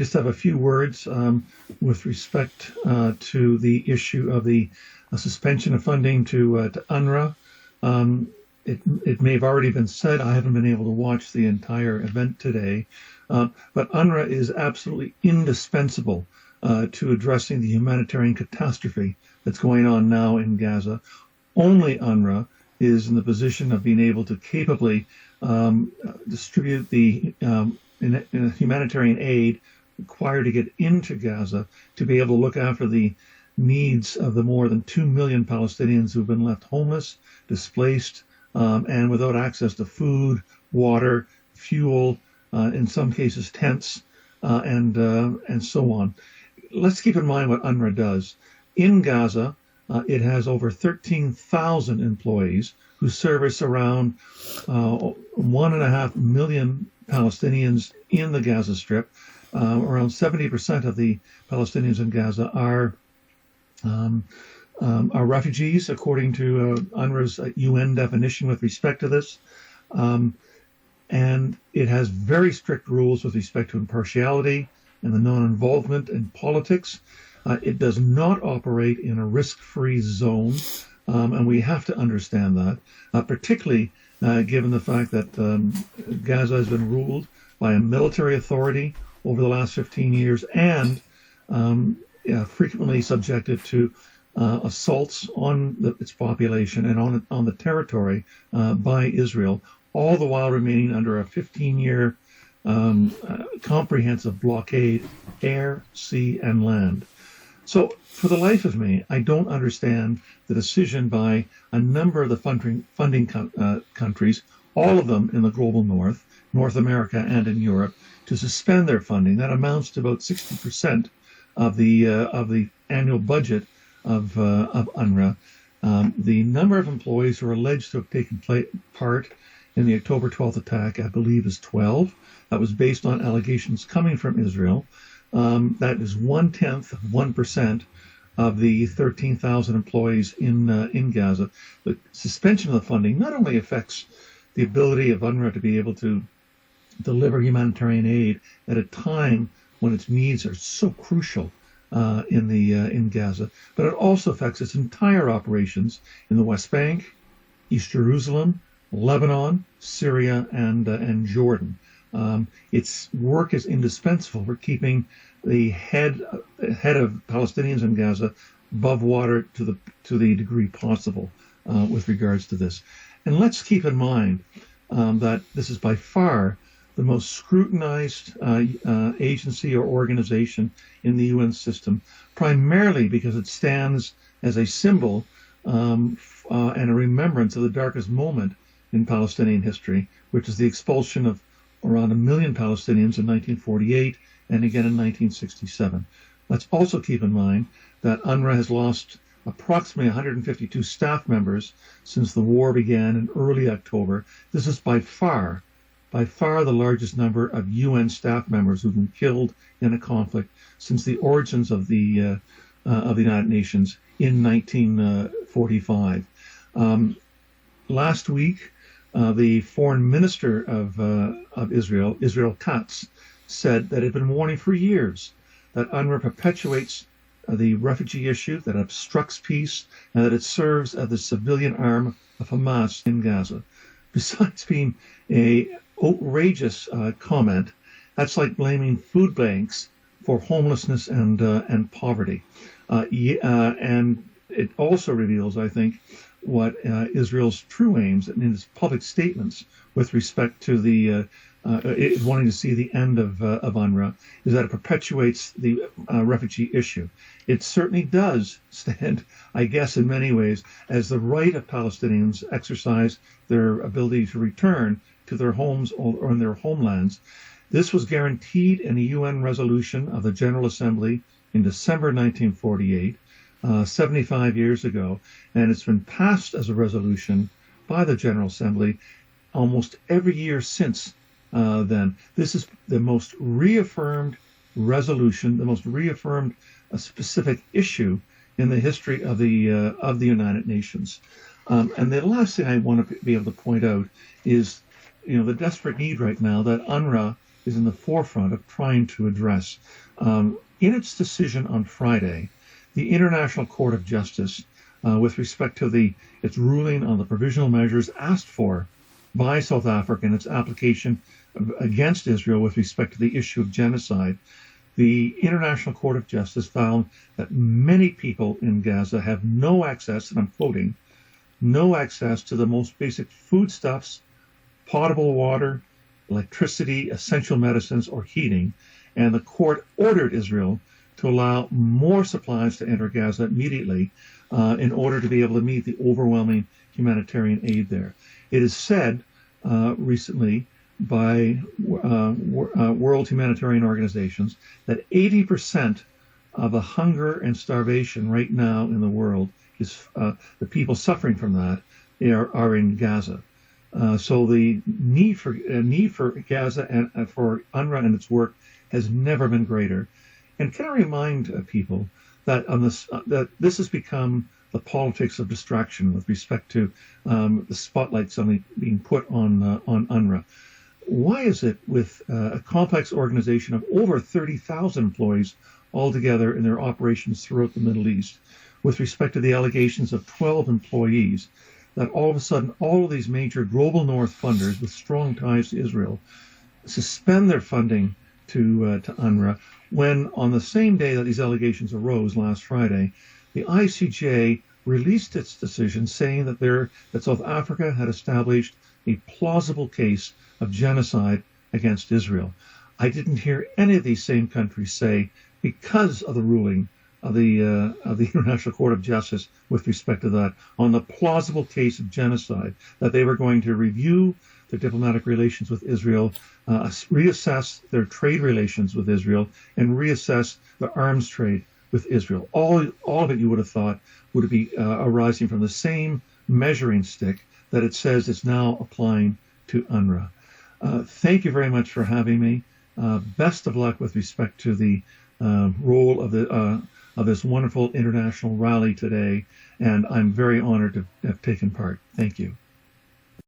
just have a few words with respect to the issue of the suspension of funding to UNRWA. It may have already been said. I haven't been able to watch the entire event today, but UNRWA is absolutely indispensable to addressing the humanitarian catastrophe that's going on now in Gaza. Only UNRWA is in the position of being able to capably distribute the humanitarian aid required to get into Gaza to be able to look after the needs of the more than 2 million Palestinians who've been left homeless, displaced, and without access to food, water, fuel, in some cases tents, and so on. Let's keep in mind what UNRWA does. In Gaza, it has over 13,000 employees who service around 1.5 million Palestinians in the Gaza Strip. Around 70% of the Palestinians in Gaza are refugees, according to UNRWA's UN definition with respect to this. And it has very strict rules with respect to impartiality and the non-involvement in politics. It does not operate in a risk-free zone, and we have to understand that, particularly given the fact that Gaza has been ruled by a military authority over the last 15 years and frequently subjected to assaults on its population and on the territory by Israel, all the while remaining under a 15-year comprehensive blockade, air, sea, and land. So for the life of me, I don't understand the decision by a number of the funding countries, all of them in the global north, North America and in Europe, to suspend their funding. That amounts to about 60% of the annual budget of UNRWA. The number of employees who are alleged to have taken part in the October 12th attack, I believe, is 12. That was based on allegations coming from Israel. That is 0.1% of the 13,000 employees in Gaza. The suspension of the funding not only affects the ability of UNRWA to be able to deliver humanitarian aid at a time when its needs are so crucial in Gaza, but it also affects its entire operations in the West Bank, East Jerusalem, Lebanon, Syria, and Jordan. Its work is indispensable for keeping the head of Palestinians in Gaza above water to the degree possible with regards to this. And let's keep in mind that this is by far the most scrutinized agency or organization in the UN system, primarily because it stands as a symbol and a remembrance of the darkest moment in Palestinian history, which is the expulsion of around 1 million Palestinians in 1948 and again in 1967. Let's also keep in mind that UNRWA has lost approximately 152 staff members since the war began in early October. This is by far the largest number of UN staff members who've been killed in a conflict since the origins of the United Nations in 1945. Last week, the foreign minister of Israel, Israel Katz, said that it had been warning for years that UNRWA perpetuates the refugee issue, that it obstructs peace, and that it serves as the civilian arm of Hamas in Gaza. Besides being a outrageous comment, that's like blaming food banks for homelessness and poverty. And it also reveals, I think, what Israel's true aims in its public statements with respect to the wanting to see the end of UNRWA is that it perpetuates the refugee issue. It certainly does stand, I guess, in many ways, as the right of Palestinians exercise their ability to return to their homes or in their homelands. This was guaranteed in a UN resolution of the General Assembly in December 1948, 75 years ago, and it's been passed as a resolution by the General Assembly almost every year since then. This is the most reaffirmed resolution, the most reaffirmed specific issue in the history of the United Nations. And the last thing I want to be able to point out is, the desperate need right now that UNRWA is in the forefront of trying to address. In its decision on Friday, the International Court of Justice, with respect to its ruling on the provisional measures asked for by South Africa in its application against Israel with respect to the issue of genocide, the International Court of Justice found that many people in Gaza have no access, and I'm quoting, no access to the most basic foodstuffs, potable water, electricity, essential medicines, or heating. And the court ordered Israel to allow more supplies to enter Gaza immediately in order to be able to meet the overwhelming humanitarian aid there. It is said recently by world humanitarian organizations that 80% of the hunger and starvation right now in the world is the people suffering from that are in Gaza. So the need for Gaza and for UNRWA and its work has never been greater. And can I remind people that that this has become the politics of distraction with respect to the spotlight suddenly being put on UNRWA. Why is it with a complex organization of over 30,000 employees altogether in their operations throughout the Middle East, with respect to the allegations of 12 employees, that all of a sudden all of these major global north funders with strong ties to Israel suspend their funding to UNRWA, when on the same day that these allegations arose last Friday, the ICJ released its decision saying that South Africa had established a plausible case of genocide against Israel. I didn't hear any of these same countries say, because of the ruling of the International Court of Justice with respect to that, on the plausible case of genocide, that they were going to review their diplomatic relations with Israel, reassess their trade relations with Israel, and reassess the arms trade with Israel. All of it, you would have thought, would be arising from the same measuring stick that it says it's now applying to UNRWA. Thank you very much for having me. Best of luck with respect to the role of this wonderful international rally today, and I'm very honored to have taken part. Thank you.